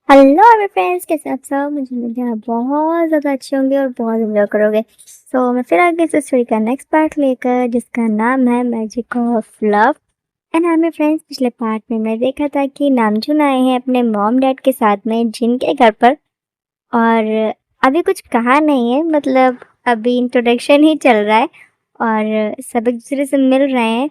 Hello मेरे friends, कैसे आप सब? मुझे उम्मीद है आप बहुत ज़्यादा अच्छे होंगे और बहुत एंजॉय करोगे। मैं फिर आ गई इस स्टोरी का नेक्स्ट पार्ट लेकर, जिसका नाम है मैजिक ऑफ लव। एंड हाँ मेरे फ्रेंड्स, पिछले पार्ट में मैं देखा था कि नामजून आए हैं अपने मॉम डैड के साथ में जिन के घर पर। और अभी कुछ कहा नहीं है, मतलब अभी इंट्रोडक्शन ही चल रहा है और सब एक दूसरे से मिल रहे हैं।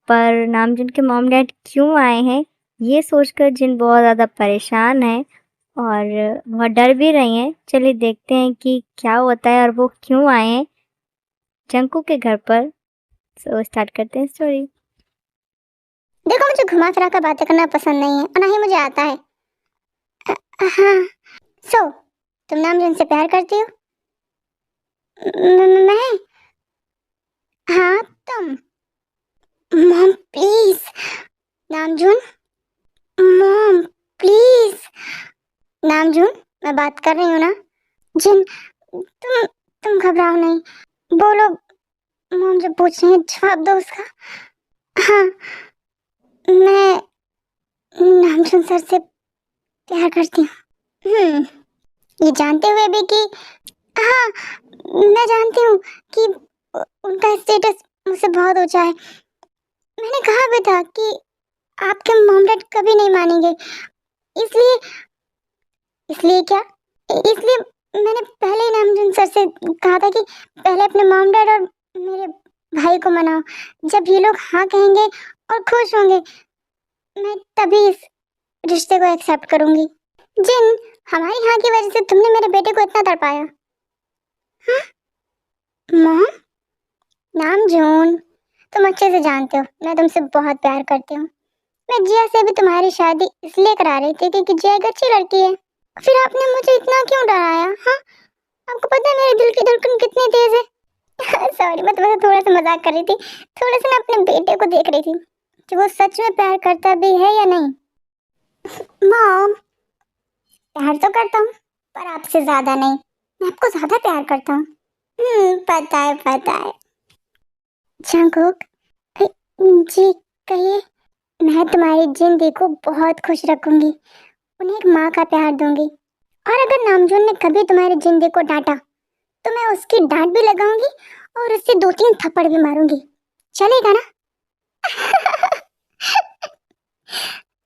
पर नामजून के मॉम डैड क्यों आए हैं, ये सोचकर जिन बहुत ज़्यादा परेशान है और बहुत डर भी रही हैं। चलिए देखते हैं कि क्या होता है और वो क्यों आए हैं जंकू के घर पर। स्टार्ट करते हैं स्टोरी। देखो, मुझे घुमा फिरा कर बातें करना पसंद नहीं है और ना ही मुझे आता है। हाँ। सो तुम नामजून से प्यार करती हो? मैं? हाँ, तुम। Mom please. Namjoon. Mom please. Namjoon, मैं बात कर रही हूँ ना। जिन, तुम घबराओ नहीं, बोलो। मॉम जो पूछ रही है जवाब दो उसका। हाँ, मैं नामजून सर से प्यार करती हूँ। ये जानते हुए भी कि, हाँ, मैं जानती हूँ कि उनका स्टेटस मुझसे बहुत ऊंचा है। मैंने कहा भी था कि आपके मॉम डैड कभी नहीं मानेंगे। इसलिए इसलिए क्या, इसलिए मैंने पहले ही नामजून सर से कहा था कि पहले अपने मॉम डैड और मेरे भाई को मनाओ। जब ये लोग हाँ कहेंगे और खुश होंगे, मैं तभी इस रिश्ते को एक्सेप्ट करूंगी। जिन, हमारी हाँ की वजह से तुमने मेरे बेटे को इतना तड़पाया। मॉम? नामजून, तुम अच्छे से जानते हो मैं तुमसे बहुत प्यार करती हूँ। मैं जिया से भी तुम्हारी शादी इसलिए करा रही थी क्योंकि जिया एक अच्छी लड़की है। फिर आपने मुझे इतना क्यों डराया? हाँ, आपको पता है मेरे दिल की धड़कन कितनी तेज है। सॉरी, मैं तुम्हारे थोड़ा सा मजाक कर रही थी। थोड़ा सा ना अपने बेटे को देख रही थी कि वो सच में प्यार करता भी है या नहीं। मॉम, प्यार तो करता हूँ, पर आपसे ज्यादा नहीं। मैं आपको ज्यादा प्यार करता हूँ। पता है, पता है। जंगकुक, जी, कहिए। मैं तुम्हारी जिंदगी को बहुत खुश रखूंगी, उन्हें एक माँ का प्यार दूंगी। और अगर नामजून ने कभी तुम्हारी जिंदगी को डांटा तो मैं उसकी डांट भी लगाऊंगी और उससे 2-3 थप्पड़ भी मारूंगी। चलेगा ना?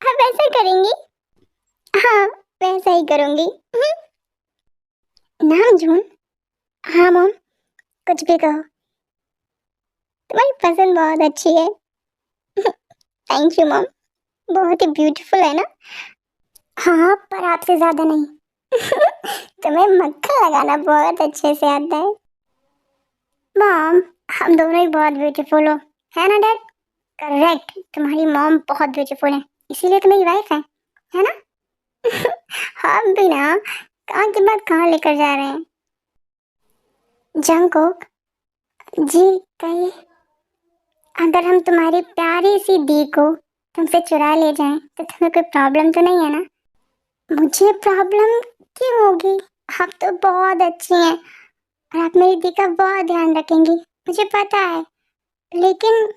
आप ऐसा करेंगी? हाँ, वैसा ही करूंगी। नामजून। हाँ मॉम, कुछ भी कहो, तुम्हारी पसंद बहुत अच्छी है। थैंक यू मॉम, बहुत ही ब्यूटीफुल है ना? हाँ, पर आपसे ज्यादा नहीं। तुम्हें मक्खन लगाना बहुत अच्छे से आता है। मॉम, हम दोनों ही बहुत ब्यूटीफुल हो, है ना डैड? करेक्ट, तुम्हारी मॉम बहुत ब्यूटीफुल है, इसीलिए तो मेरी वाइफ है ना? हम भी ना, कहाँ की बात कहाँ लेकर जा रहे हैं। जंगकोक, जी, कहिए। अगर हम तुम्हारी प्यारी सी दी को तुमसे चुरा ले जाएं तो तुम्हें कोई प्रॉब्लम तो नहीं है ना? मुझे प्रॉब्लम क्यों होगी? आप तो बहुत अच्छी हैं और आप मेरी दी का बहुत ध्यान रखेंगी, मुझे पता है। लेकिन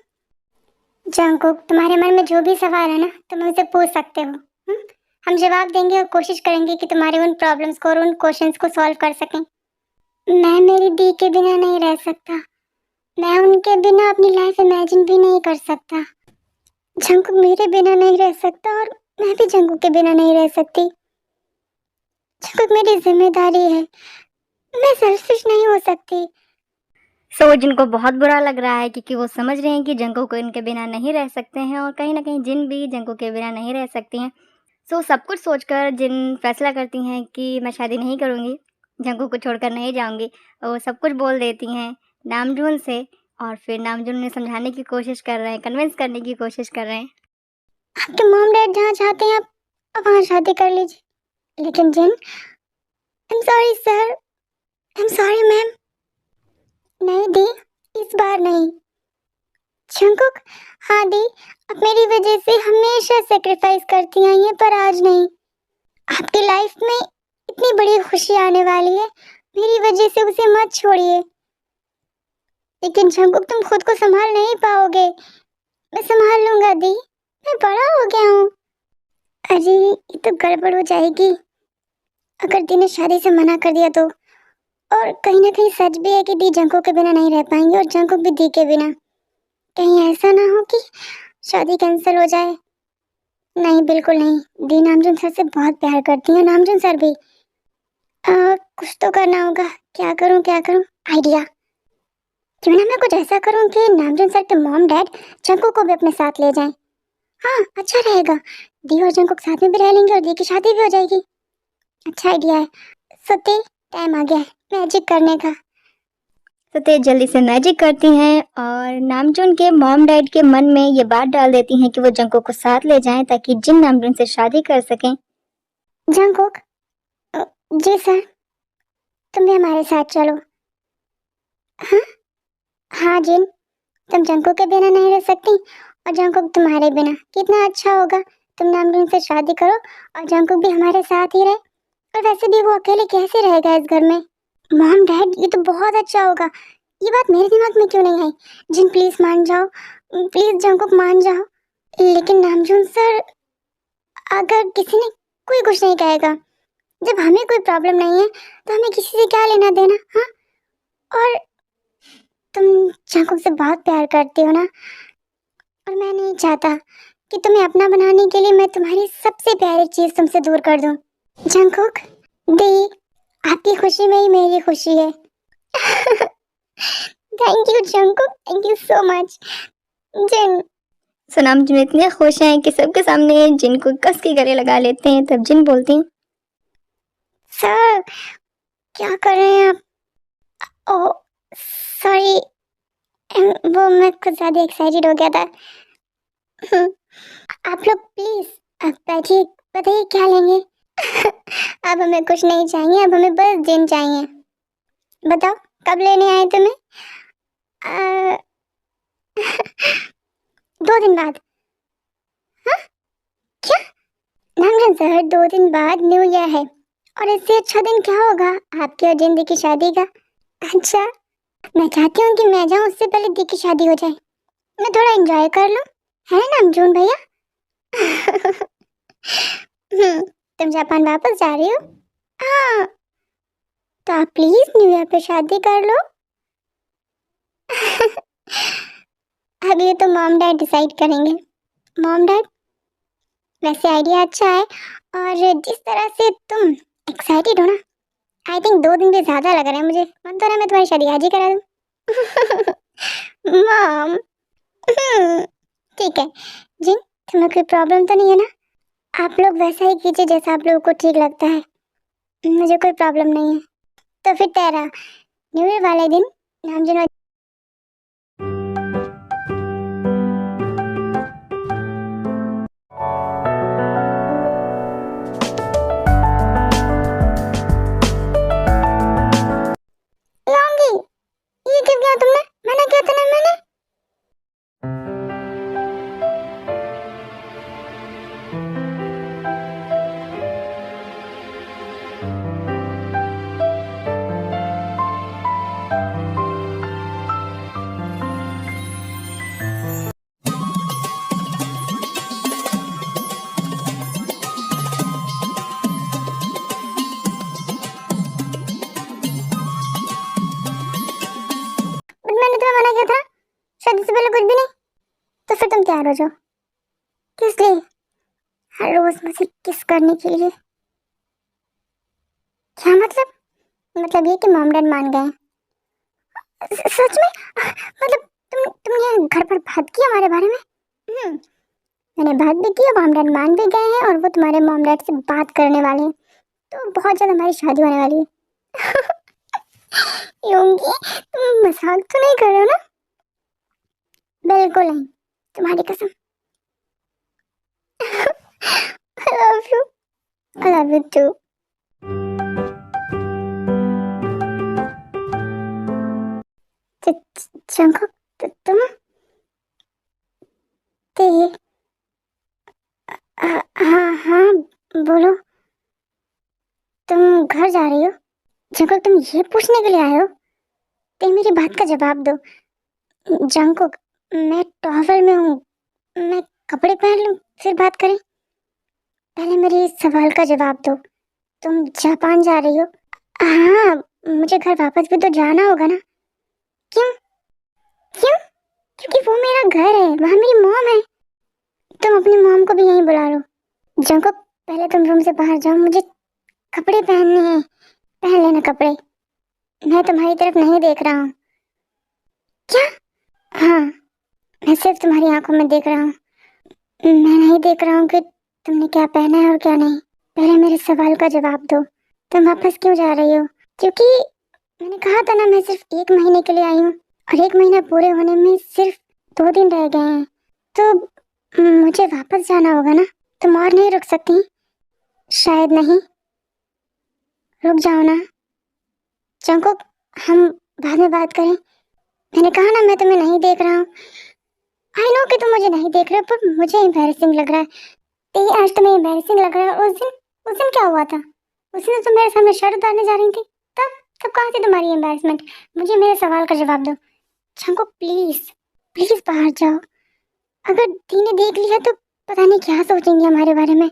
जंगकुक, तुम्हारे मन में जो भी सवाल है ना, तुम मुझसे पूछ सकते हो। हम जवाब देंगे और कोशिश करेंगे कि तुम्हारे उन प्रॉब्लम्स को और उन क्वेश्चंस को सॉल्व कर सकें। मैं मेरी दी के बिना नहीं रह सकता। मैं उनके बिना अपनी लाइफ इमेजिन भी नहीं कर सकता। जंगकुक मेरे बिना नहीं रह सकता और मैं भी जंगकुक के बिना नहीं रह सकती। जंगकुक मेरी जिम्मेदारी है, मैं सेल्फिश नहीं हो सकती। जिनको बहुत बुरा लग रहा है क्योंकि वो समझ रहे हैं कि जंकू को इनके बिना नहीं रह सकते हैं और कहीं ना कहीं जिन भी जंकू के बिना नहीं रह सकती हैं। सब कुछ सोचकर जिन फैसला करती हैं कि मैं शादी नहीं करूँगी, जंकू को छोड़कर नहीं जाऊँगी। और वो सब कुछ बोल देती हैं नामजून से। और फिर नामजून उन्हें समझाने की कोशिश कर रहे हैं, कन्विंस करने की कोशिश कर रहे हैं। आपके मॉम डैड जहाँ चाहते हैं आप वहाँ शादी कर लीजिए। लेकिन Jin, I am sorry sir, I am sorry ma'am. नहीं दी, इस बार नहीं। जंगकुक, हाँ दी, आप मेरी वजह से हमेशा सेक्रीफाइस करती आई हैं, पर आज नहीं। आपकी लाइफ में इतनी बड़ी खुशी आने वाली है, मेरी वजह से उसे मत छोड़िए। लेकिन जंगकुक, तुम खुद को संभाल नहीं पाओगे। मैं संभाल लूंगा दी, मैं बड़ा हो गया हूँ। अरे, ये तो गड़बड़ हो जाएगी। अगर दी ने शादी से मना कर दिया तो? और कहीं ना कहीं सच भी है कि दी जंकुक के बिना नहीं रह पाएंगे और जंकुक भी दी के बिना। कहीं ऐसा ना हो कि शादी कैंसिल हो जाए। नहीं, बिल्कुल नहीं। दी नामजून सर से बहुत प्यार करती है, नामजून सर भी। कुछ तो करना होगा। क्या करूं क्या करूं? आइडिया। क्यों ना मैं कुछ ऐसा करूं कि नामजून सर के मॉम डैड जंकुक को भी अपने साथ ले जाएं। हाँ, अच्छा रहेगा। दी और जंकुक साथ में भी रह लेंगे और दी की शादी भी हो जाएगी। अच्छा आइडिया है। सत्य, टाइम आ गया है मैजिक करने का। सत्य जल्दी से मैजिक करती हैं और नामजून के मॉम डैड के मन में ये बात डाल देती हैं कि वो जंकुक को साथ ले जाएं ताकि जिन नामजून से शादी कर सकें। जंकुक, अ, जी सर, तुम भी हमारे साथ चलो। हाँ हाँ जिन, तुम जंकुक के बिना नहीं रह सकती और जंकुक तुम्हारे बिना। कितना अच्छा होगा, तुम नामजून से शादी करो और जंकुक भी हमारे साथ ही रहे। और वैसे भी वो अकेले कैसे रहेगा इस घर में? मॉम डैड, ये तो बहुत अच्छा होगा। ये बात मेरे दिमाग में क्यों नहीं आई? जिन प्लीज मान जाओ, प्लीज जंकुक मान जाओ। लेकिन नामजून सर, अगर किसी ने, कोई कुछ नहीं कहेगा। जब हमें कोई प्रॉब्लम नहीं है तो हमें किसी से क्या लेना देना? हाँ, और तुम जंकुक से बहुत प्यार करती हो ना, और मैं नहीं चाहता कि तुम्हें अपना बनाने के लिए मैं तुम्हारी सबसे प्यारी चीज तुमसे दूर कर दूं। जंकुक दी, आपकी खुशी में ही मेरी खुशी है। Thank you Jungkook, thank you so much. Jin, so Namjoon इतने खुश हैं कि सबके सामने जिन को कस के गले लगा लेते हैं। तब जिन बोलती हैं, सर क्या कर रहे हैं आप? ओह सॉरी, वो मैं कुछ ज्यादा एक्साइटेड हो गया था। आप लोग प्लीज आप बैठिए, बताइए क्या लेंगे? अब हमें कुछ नहीं चाहिए, अब हमें बस जिन चाहिए। बताओ कब लेने आए तुम्हें? आ, 2 दिन बाद। हाँ, क्या? नामजन सर, 2 दिन बाद न्यू ईयर है और इससे अच्छा दिन क्या होगा आपकी और जिंदगी की शादी का? अच्छा, मैं चाहती हूँ कि मैं जाऊँ उससे पहले दी की शादी हो जाए, मैं थोड़ा एंजॉय कर लूँ, है ना नामजून भैया? तुम जापान वापस जा रही हो? हाँ, तो आप प्लीज न्यू ईयर पे शादी कर लो। अब ये तो मॉम डैड डिसाइड करेंगे। मॉम डैड, वैसे आइडिया अच्छा है, और जिस तरह से तुम एक्साइटेड हो ना, आई थिंक 2 दिन भी ज्यादा लग रहे हैं मुझे। मन तो रहा मैं तुम्हारी शादी आज ही करा दूं। मॉम, ठीक है। जिन, तुम्हें कोई प्रॉब्लम तो नहीं है ना? आप लोग वैसा ही कीजिए जैसा आप लोगों को ठीक लगता है, मुझे कोई प्रॉब्लम नहीं है। तो फिर तेरा न्यू ईयर वाले दिन नामजन लाऊंगी। ये क्यों किया तुमने? मना किया था ना मैंने। बट मैंने तुम्हें मना किया था शादी से पहले कुछ भी नहीं। तो फिर तुम तैयार हो जाओ। किस लिए? हर रोज मुझे किस करने के लिए? क्या मतलब? मतलब ये कि मॉम डैड मान गए? सच में? मतलब तुमने घर पर बात की हमारे बारे में? मैंने बात भी की और मॉम डैड मान भी गए हैं और वो तुम्हारे मॉम डैड से बात करने वाले हैं, तो बहुत जल्द हमारी शादी होने वाली है। योंगी, तुम मजाक तो नहीं कर रहे हो ना? बिल्कुल नहीं, तुम्हारी कसम। I love you. I love you too. Jungkook, तुम ते हाँ हाँ, बोलो। तुम घर जा रही हो? जंकुक, तुम ये पूछने के लिए आए हो? ते मेरी बात का जवाब दो। जंकुक, मैं टॉवल में हूँ, मैं कपड़े पहन लूँ फिर बात करें। पहले मेरे इस सवाल का जवाब दो। तुम जापान जा रही हो? हाँ, मुझे घर वापस भी तो जाना होगा ना। क्यों? क्यों? क्योंकि वो मेरा घर है, वहाँ मेरी मॉम है। तुम अपनी मॉम को भी यहीं बुला लो। जंको, पहले तुम रूम से बाहर जाओ, मुझे कपड़े पहनने हैं। पहन लेना कपड़े। मैं तुम्हारी तरफ नहीं देख रहा हूँ। क्या? हाँ, मैं सिर्फ तुम्हारी आंखों में देख रहा हूँ। मैं नहीं देख रहा हूँ कि तुमने क्या पहना है और क्या नहीं। पहले मेरे सवाल का जवाब दो। तुम वापस क्यों जा रही हो? क्योंकि मैंने कहा था ना, मैं सिर्फ 1 महीने के लिए आई हूँ और 1 महीना पूरे होने में सिर्फ 2 दिन रह गए हैं। तो मुझे वापस जाना होगा ना। तुम और नहीं रुक सकती? शायद नहीं। रुक जाओ ना। जंको, हम बाद में बात करें। मैंने कहा ना, मैं तुम्हें नहीं देख रहा हूँ। आई नो कि तुम मुझे नहीं देख रहे हो, पर मुझे एम्बैरेसिंग लग रहा है। आज तुम्हें एम्बैरेसिंग लग रहा है। उस दिन क्या हुआ था? उस दिन तुम मेरे सामने शर्ट उतारने जा रही थी। तब तब कहाँ थी तुम्हारी एम्बैरेसमेंट? मुझे मेरे सवाल का जवाब दो। छंको, प्लीज प्लीज बाहर जाओ। अगर दी ने देख लिया तो पता नहीं क्या सोचेंगे हमारे बारे में।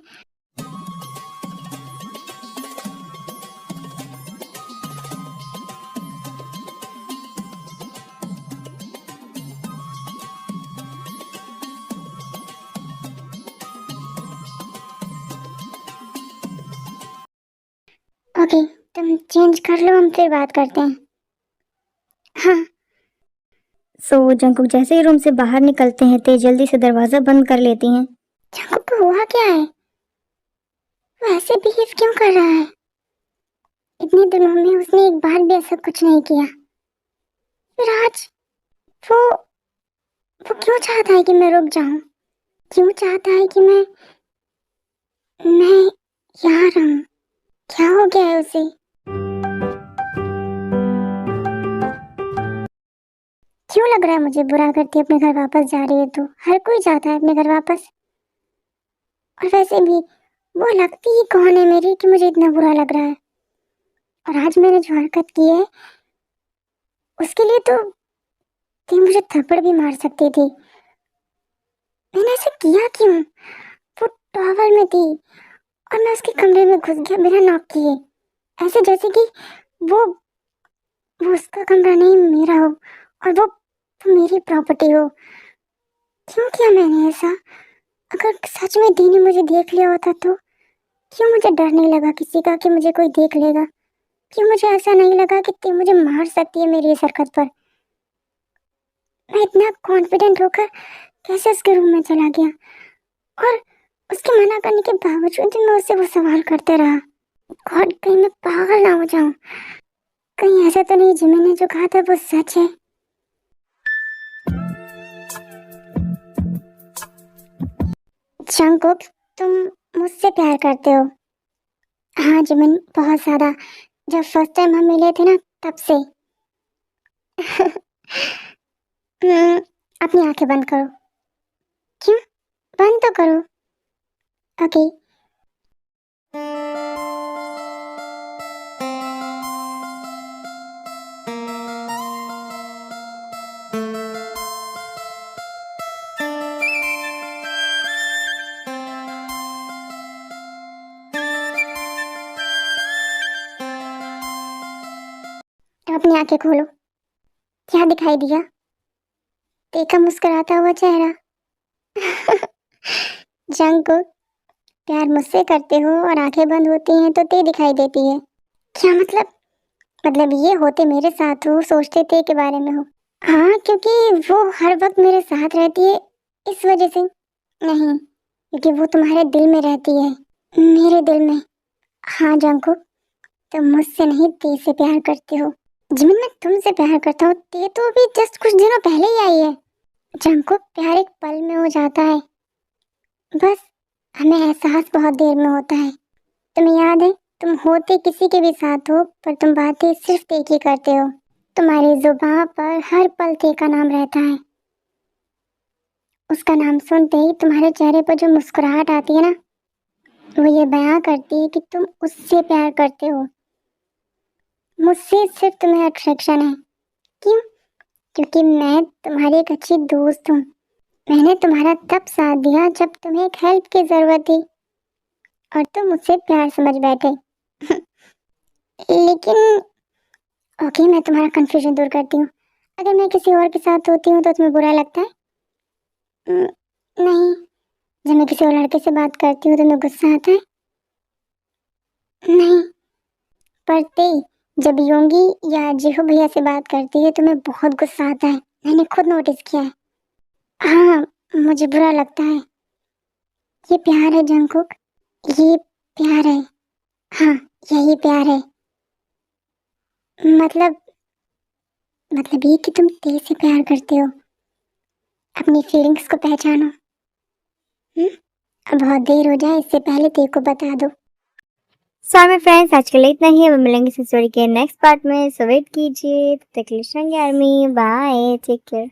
ओके, तुम चेंज कर लो, हम फिर बात करते हैं। हाँ। सो जंकुक जैसे ही रूम से बाहर निकलते हैं ते जल्दी से दरवाज़ा बंद कर लेती हैं। छंको को हुआ क्या है? वो ऐसे बिहेव क्यों कर रहा है? इतने दिनों में उसने एक बार भी ऐसा कुछ नहीं किया। फिर आज वो वो क्यों चाहता है कि मैं रुक जाऊं? क्यों चाहता है कि मैं यहाँ रहूं? क्या हो गया है उसे? क्यों लग रहा है मुझे बुरा करती अपने घर वापस जा रही है? तो हर कोई चाहता है अपने घर वापस। और वैसे भी वो लगती ही कौन है मेरी कि मुझे इतना बुरा लग रहा है? और आज मैंने जो हरकत की है उसके लिए तो ती मुझे थप्पड़ भी मार सकती थी। मैंने ऐसा किया क्यों? वो टॉवल में थी और मैं उसके कमरे में घुस गया बिना नॉक किए, ऐसे जैसे कि वो वो उसका कमरा नहीं मेरा हो और वो मेरी प्रॉपर्टी हो। क्यों किया मैंने ऐसा? अगर सच में दी ने मुझे देख लिया होता तो? क्यों मुझे डर नहीं लगा किसी का कि मुझे कोई देख लेगा? क्यों मुझे ऐसा नहीं लगा कि ती मुझे मार सकती है मेरी इस हरकत पर? मैं इतना कॉन्फिडेंट होकर कैसे उसके रूम में चला गया और उसके मना करने के बावजूद भी मैं उससे वो सवाल करते रहा। गॉड, कहीं मैं पागल ना हो जाऊं। कहीं ऐसा तो नहीं जिमी ने जो कहा था वो सच है? जंकुक, तुम मुझसे प्यार करते हो? हाँ जिमिन, बहुत ज्यादा। जब फर्स्ट टाइम हम मिले थे ना, तब से। अपनी आंखें बंद करो। क्यों? बंद तो करो। ओके। अपनी आंखें खोलो। क्या दिखाई दिया? देखा मुस्कुराता हुआ चेहरा। जंकुक, प्यार मुझसे करते हो और आंखें बंद होती हैं तो ते दिखाई देती है। क्या मतलब? मतलब ये होते मेरे साथ हो, सोचते थे के बारे में हो। हाँ, क्योंकि वो हर वक्त मेरे साथ रहती है, इस वजह से। नहीं, क्योंकि वो तुम्हारे दिल में रहती है, मेरे दिल में। हाँ जंकुक, तुम मुझसे नहीं ते से प्यार करते हो। जिमिन, मैं तुमसे प्यार करता हूँ। ते तो अभी जस्ट कुछ दिनों पहले ही आई है। जंकुक, प्यार एक पल में हो जाता है, बस हमें एहसास बहुत देर में होता है। तुम्हें याद है, तुम होते किसी के भी साथ हो पर तुम बातें सिर्फ ते की करते हो। तुम्हारी जुबान पर हर पल ते का नाम रहता है। उसका नाम सुनते ही तुम्हारे चेहरे पर जो मुस्कुराहट आती है ना, वो ये बयां करती है कि तुम उससे प्यार करते हो। मुझसे सिर्फ तुम्हें अट्रैक्शन है। क्यों? क्योंकि मैं तुम्हारी एक अच्छी दोस्त हूँ। मैंने तुम्हारा तब साथ दिया जब तुम्हें एक हेल्प की जरूरत थी और तुम मुझसे प्यार समझ बैठे। लेकिन ओके, मैं तुम्हारा कंफ्यूजन दूर करती हूँ। अगर मैं किसी और के साथ होती हूँ तो तुम्हें बुरा लगता है? नहीं। जब मैं किसी और लड़के से बात करती हूँ तो तुम्हें गुस्सा आता है? नहीं। पर जब योंगी या जीहू भैया से बात करती है तुम्हें बहुत गुस्सा आता है, मैंने खुद नोटिस किया है। हाँ, मुझे बुरा लगता है। ये प्यार है जंगकुक, ये प्यार है। हाँ, यही प्यार है। मतलब मतलब ये कि तुम तेज से प्यार करते हो। अपनी फीलिंग्स को पहचानो। अब बहुत देर हो जाए इससे पहले तेरे को बता दो। सो माय फ्रेंड्स, आज के लिए इतना ही। अब मिलेंगे इस स्टोरी के नेक्स्ट पार्ट में, सो वेट कीजिए। तब तक के लिए आर्मी, बाय, टेक केयर।